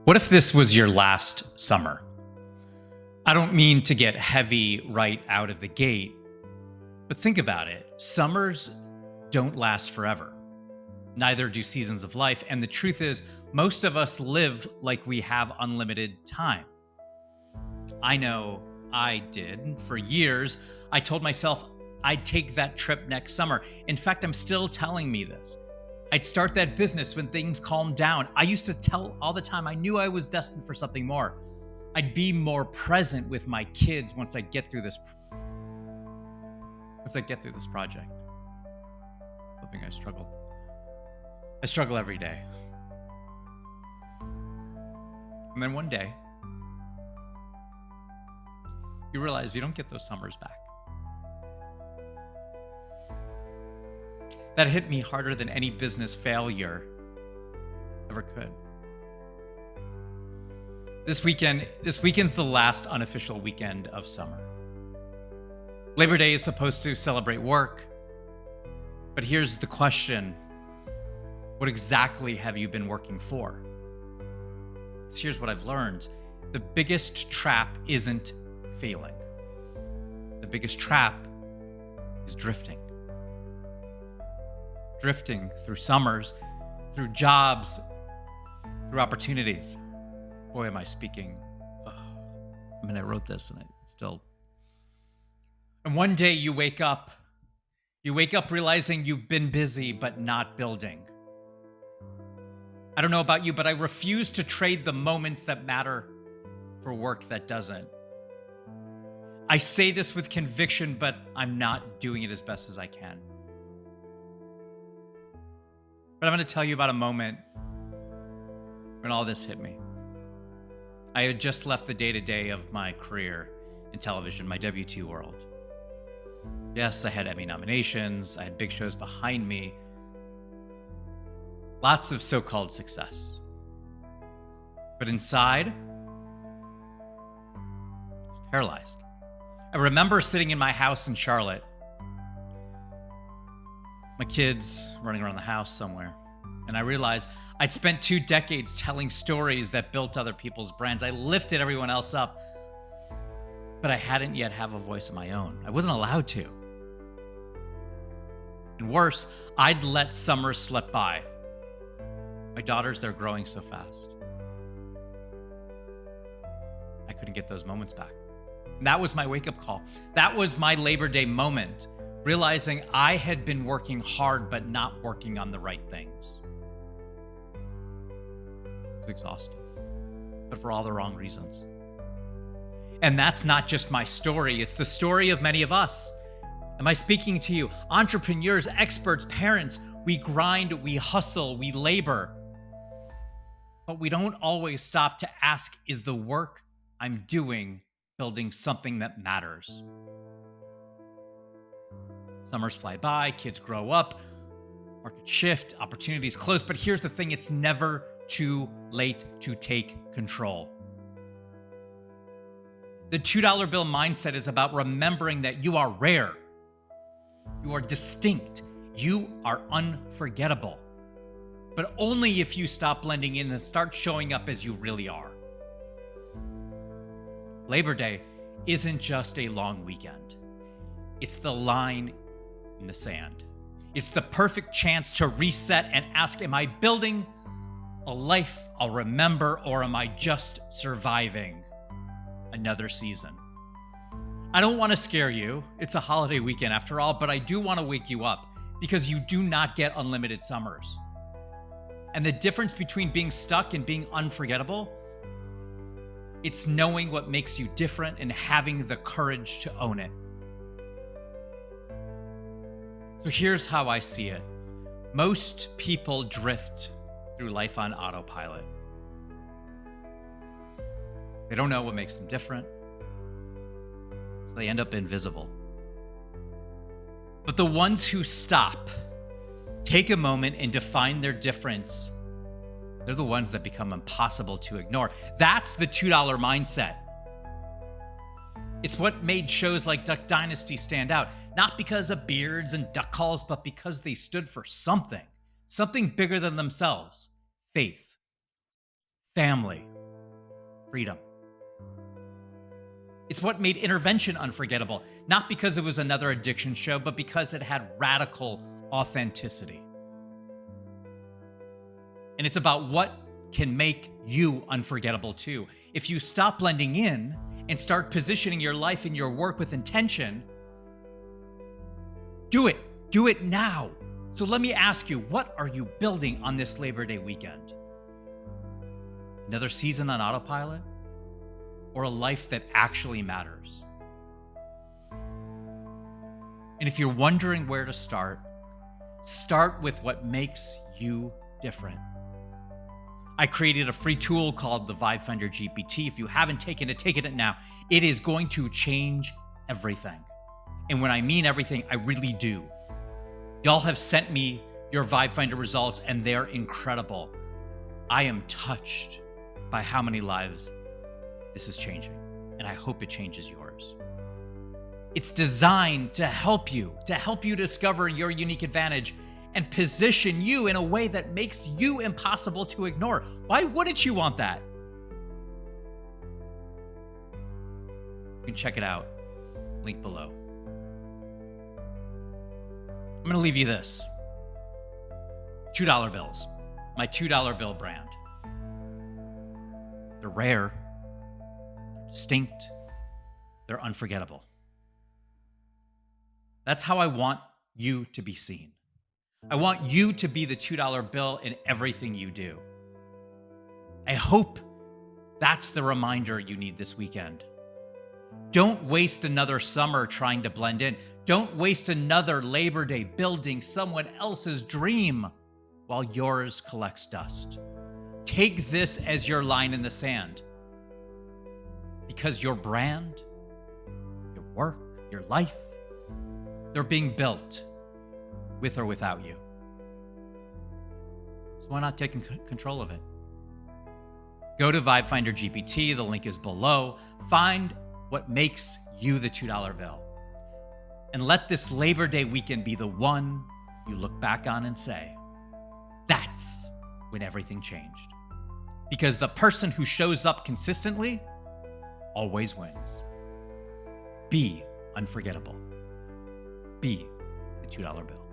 What if this was your last summer? I don't mean to get heavy right out of the gate, but think about it. Summers don't last forever. Neither do seasons of life. And the truth is, most of us live like we have unlimited time. I know I did. For years, I told myself I'd take that trip next summer. In fact, I'm still telling me this. I'd start that business when things calmed down. I used to tell all the time I knew I was destined for something more. I'd be more present with my kids once I get through this project. Something I struggle every day. And then one day, you realize you don't get those summers back. That hit me harder than any business failure ever could. This weekend's the last unofficial weekend of summer. Labor Day is supposed to celebrate work, but here's the question. What exactly have you been working for? 'Cause here's what I've learned. The biggest trap isn't failing. The biggest trap is drifting. Drifting through summers, through jobs, through opportunities. Boy, am I speaking. I wrote this and And one day you wake up realizing you've been busy but not building. I don't know about you, but I refuse to trade the moments that matter for work that doesn't. I say this with conviction, but I'm not doing it as best as I can. But I'm going to tell you about a moment when all this hit me. I had just left the day-to-day of my career in television, my W2 world. Yes, I had Emmy nominations. I had big shows behind me. Lots of so-called success. But inside, I was paralyzed. I remember sitting in my house in Charlotte, my kids running around the house somewhere. And I realized I'd spent 2 decades telling stories that built other people's brands. I lifted everyone else up, but I hadn't yet have a voice of my own. I wasn't allowed to. And worse, I'd let summer slip by. My daughters, they're growing so fast. I couldn't get those moments back. And that was my wake-up call. That was my Labor Day moment. Realizing I had been working hard, but not working on the right things. It was exhausting, but for all the wrong reasons. And that's not just my story. It's the story of many of us. Am I speaking to you? Entrepreneurs, experts, parents, we grind, we hustle, we labor. But we don't always stop to ask, is the work I'm doing building something that matters? Summers fly by, kids grow up, markets shift, opportunities close. But here's the thing, it's never too late to take control. The $2 bill mindset is about remembering that you are rare, you are distinct, you are unforgettable. But only if you stop blending in and start showing up as you really are. Labor Day isn't just a long weekend. It's the line in the sand. It's the perfect chance to reset and ask, am I building a life I'll remember, or am I just surviving another season? I don't want to scare you. It's a holiday weekend after all, but I do want to wake you up because you do not get unlimited summers. And the difference between being stuck and being unforgettable, it's knowing what makes you different and having the courage to own it. So here's how I see it. Most people drift through life on autopilot. They don't know what makes them different, so they end up invisible. But the ones who stop, take a moment and define their difference, they're the ones that become impossible to ignore. That's the $2 mindset. It's what made shows like Duck Dynasty stand out, not because of beards and duck calls, but because they stood for something bigger than themselves. Faith, family, freedom. It's what made Intervention unforgettable, not because it was another addiction show, but because it had radical authenticity. And it's about what can make you unforgettable too. If you stop blending in and start positioning your life and your work with intention, do it. Do it now. So let me ask you, what are you building on this Labor Day weekend? Another season on autopilot? Or a life that actually matters? And if you're wondering where to start with what makes you different. I created a free tool called the Vibe Finder GPT. If you haven't taken it, take it now. It is going to change everything. And when I mean everything, I really do. Y'all have sent me your Vibe Finder results, and they're incredible. I am touched by how many lives this is changing, and I hope it changes yours. It's designed to help you discover your unique advantage and position you in a way that makes you impossible to ignore. Why wouldn't you want that? You can check it out. Link below. I'm going to leave you this. $2 bills. My $2 bill brand. They're rare. They're distinct. They're unforgettable. That's how I want you to be seen. I want you to be the $2 bill in everything you do. I hope that's the reminder you need this weekend. Don't waste another summer trying to blend in. Don't waste another Labor Day building someone else's dream while yours collects dust. Take this as your line in the sand, because your brand, your work, your life, they're being built with or without you. So why not take control of it? Go to Vibe Finder GPT. The link is below. Find what makes you the $2 bill. And let this Labor Day weekend be the one you look back on and say, that's when everything changed. Because the person who shows up consistently always wins. Be unforgettable. Be the $2 bill.